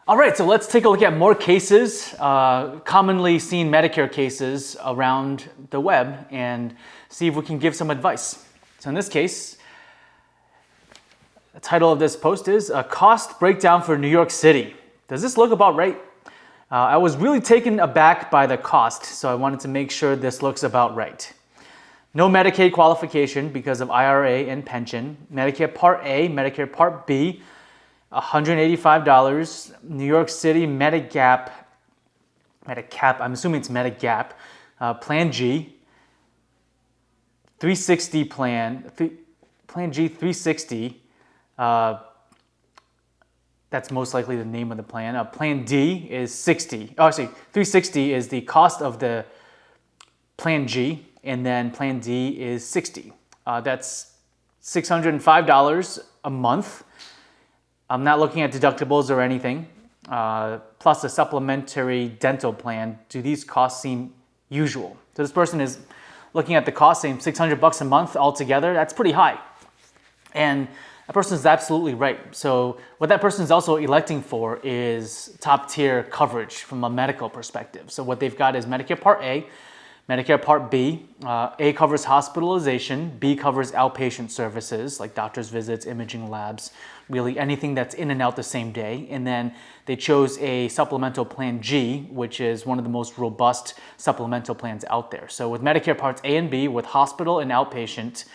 All right, so let's take a look at more cases, commonly seen Medicare cases around the web, and see if we can give some advice. So in this case, the title of this post is A Cost Breakdown for New York City. Does this look about right? I was really taken aback by the cost, so I wanted to make sure this looks about right. No Medicaid qualification because of IRA and pension. Medicare Part A, Medicare Part B, $185. New York City Medigap, I'm assuming it's Medigap, Plan G, 360 Plan G 360. That's most likely the name of the plan. Plan D is 60. Oh, actually, 360 is the cost of the Plan G, and then Plan D is 60. That's $605 a month. I'm not looking at deductibles or anything, plus a supplementary dental plan. Do these costs seem usual? So this person is looking at the cost, saying $600 a month altogether. That's pretty high. And that person is absolutely right. So what that person is also electing for is top tier coverage from a medical perspective. So what they've got is Medicare Part A, Medicare Part B. A covers hospitalization, B covers outpatient services like doctor's visits, imaging labs, really anything that's in and out the same day. And then they chose a supplemental Plan G, which is one of the most robust supplemental plans out there. So with Medicare Parts A and B, with hospital and outpatient,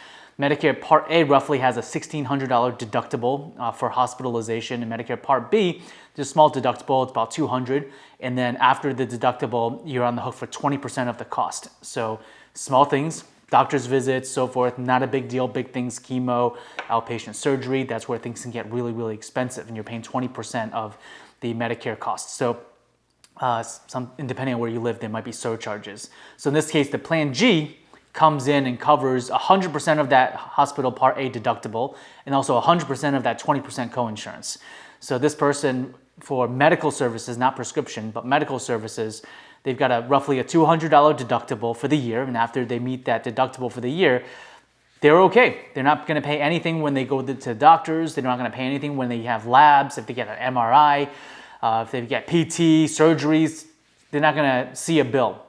Medicare Part A roughly has a $1,600 deductible for hospitalization, and Medicare Part B, there's a small deductible, it's about $200, and then after the deductible, you're on the hook for 20% of the cost. So small things, doctor's visits, so forth, not a big deal. Big things, chemo, outpatient surgery, that's where things can get really, really expensive, and you're paying 20% of the Medicare costs. So depending on where you live, there might be surcharges. So in this case, the Plan G comes in and covers 100% of that hospital Part A deductible and also 100% of that 20% coinsurance. So this person, for medical services, not prescription, but medical services, they've got roughly a $200 deductible for the year, and after they meet that deductible for the year, they're okay. They're not going to pay anything when they go to doctors. They're not going to pay anything when they have labs, if they get an MRI, if they get PT, surgeries, they're not going to see a bill.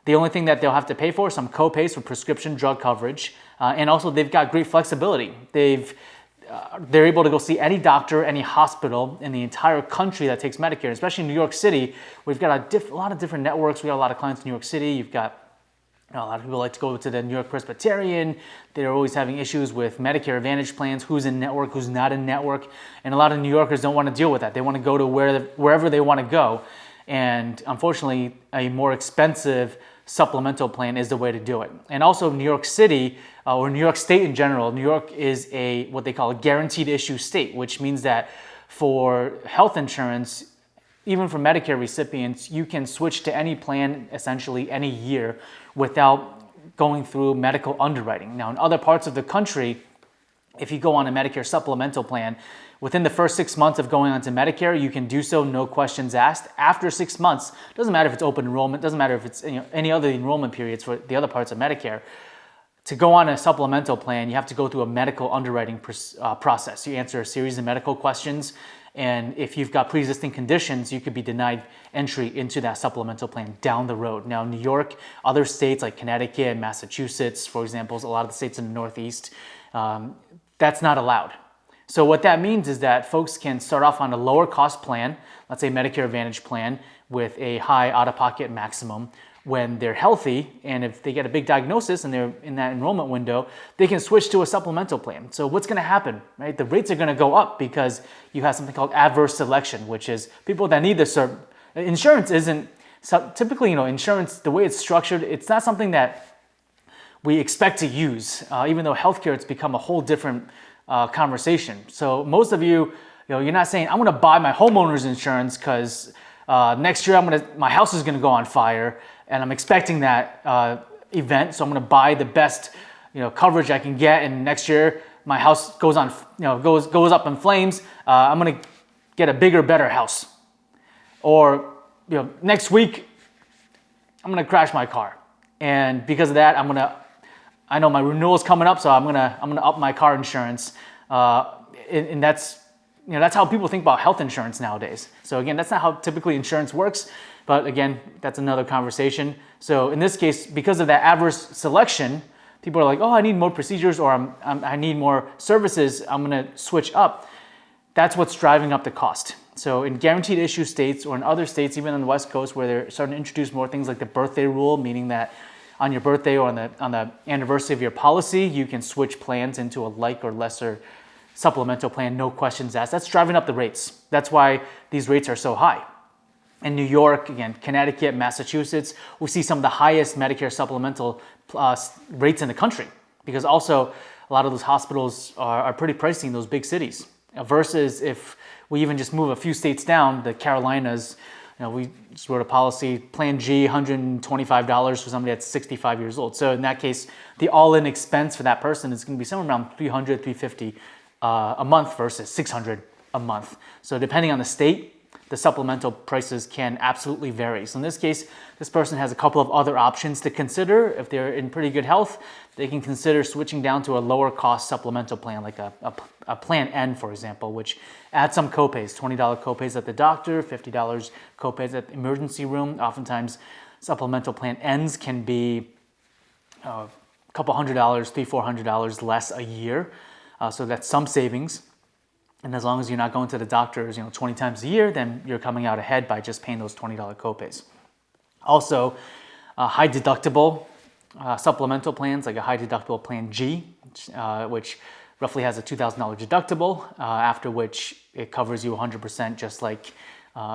The only thing that they'll have to pay for is some copays for prescription drug coverage, and also they've got great flexibility. They're able to go see any doctor, any hospital in the entire country that takes Medicare, especially in New York City. We've got a lot of different networks. We got a lot of clients in New York City. You've got a lot of people like to go to the New York Presbyterian. They're always having issues with Medicare Advantage plans, who's in network, who's not in network, and a lot of New Yorkers don't want to deal with that. They want to go to wherever they want to go, and unfortunately, a more expensive supplemental plan is the way to do it. And also New York City, or New York State in general, New York is what they call a guaranteed issue state, which means that for health insurance, even for Medicare recipients, you can switch to any plan essentially any year without going through medical underwriting. Now in other parts of the country, if you go on a Medicare supplemental plan, within the first 6 months of going on to Medicare, you can do so, no questions asked. After 6 months, doesn't matter if it's open enrollment, doesn't matter if it's any other enrollment periods for the other parts of Medicare. To go on a supplemental plan, you have to go through a medical underwriting process. You answer a series of medical questions, and if you've got pre-existing conditions, you could be denied entry into that supplemental plan down the road. Now, New York, other states like Connecticut, Massachusetts, for example, a lot of the states in the Northeast, that's not allowed. So what that means is that folks can start off on a lower cost plan, let's say Medicare Advantage plan, with a high out-of-pocket maximum when they're healthy, and if they get a big diagnosis and they're in that enrollment window, they can switch to a supplemental plan. So what's going to happen, right? The rates are going to go up because you have something called adverse selection, which is people that need this insurance isn't typically, insurance, the way it's structured, it's not something that we expect to use, even though healthcare, it's become a whole different conversation. So most of you, you're not saying, I'm going to buy my homeowner's insurance because next year my house is going to go on fire, and I'm expecting that event, so I'm going to buy the best coverage I can get, and next year my house goes on goes up in flames. I'm going to get a bigger, better house. Or next week I'm going to crash my car, and because of that I know my renewal is coming up, so I'm gonna up my car insurance, and that's that's how people think about health insurance nowadays. So again, that's not how typically insurance works, but again, that's another conversation. So in this case, because of that adverse selection, people are like, oh, I need more procedures, or I need more services, I'm gonna switch up. That's what's driving up the cost. So in guaranteed issue states, or in other states, even on the West Coast, where they're starting to introduce more things like the birthday rule, meaning that on your birthday or on the anniversary of your policy, you can switch plans into a like or lesser supplemental plan, no questions asked. That's driving up the rates. That's why these rates are so high. In New York, again, Connecticut, Massachusetts, we see some of the highest Medicare supplemental rates in the country, because also a lot of those hospitals are pretty pricey in those big cities. Versus if we even just move a few states down, the Carolinas, we just wrote a policy, Plan G, $125 for somebody that's 65 years old. So in that case, the all-in expense for that person is going to be somewhere around $300, $350 a month versus $600 a month. So depending on the state, the supplemental prices can absolutely vary. So in this case, this person has a couple of other options to consider. If they're in pretty good health, they can consider switching down to a lower cost supplemental plan, like a Plan N, for example, which adds some copays, $20 copays at the doctor, $50 copays at the emergency room. Oftentimes, supplemental Plan Ns can be a couple $100, $300, $400 less a year. So that's some savings. And as long as you're not going to the doctors, 20 times a year, then you're coming out ahead by just paying those $20 copays. Also, high deductible supplemental plans, like a high deductible Plan G, which roughly has a $2,000 deductible, after which it covers you 100%, just like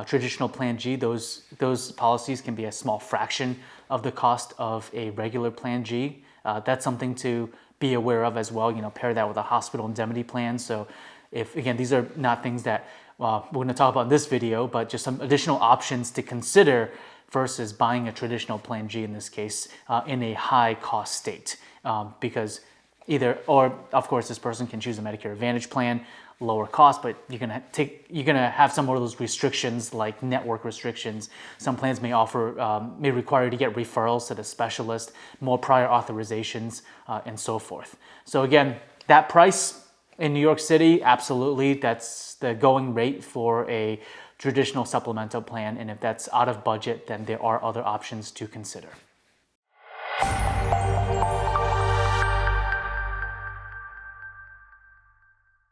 traditional Plan G. Those policies can be a small fraction of the cost of a regular Plan G. That's something to be aware of as well. Pair that with a hospital indemnity plan. So if, again, these are not things that we're going to talk about in this video, but just some additional options to consider versus buying a traditional Plan G in this case in a high cost state. Because of course, this person can choose a Medicare Advantage plan, lower cost, but you're gonna have some of those restrictions, like network restrictions. Some plans may require you to get referrals to the specialist, more prior authorizations, and so forth. So again, that price in New York City, absolutely, that's the going rate for a traditional supplemental plan. And if that's out of budget, then there are other options to consider.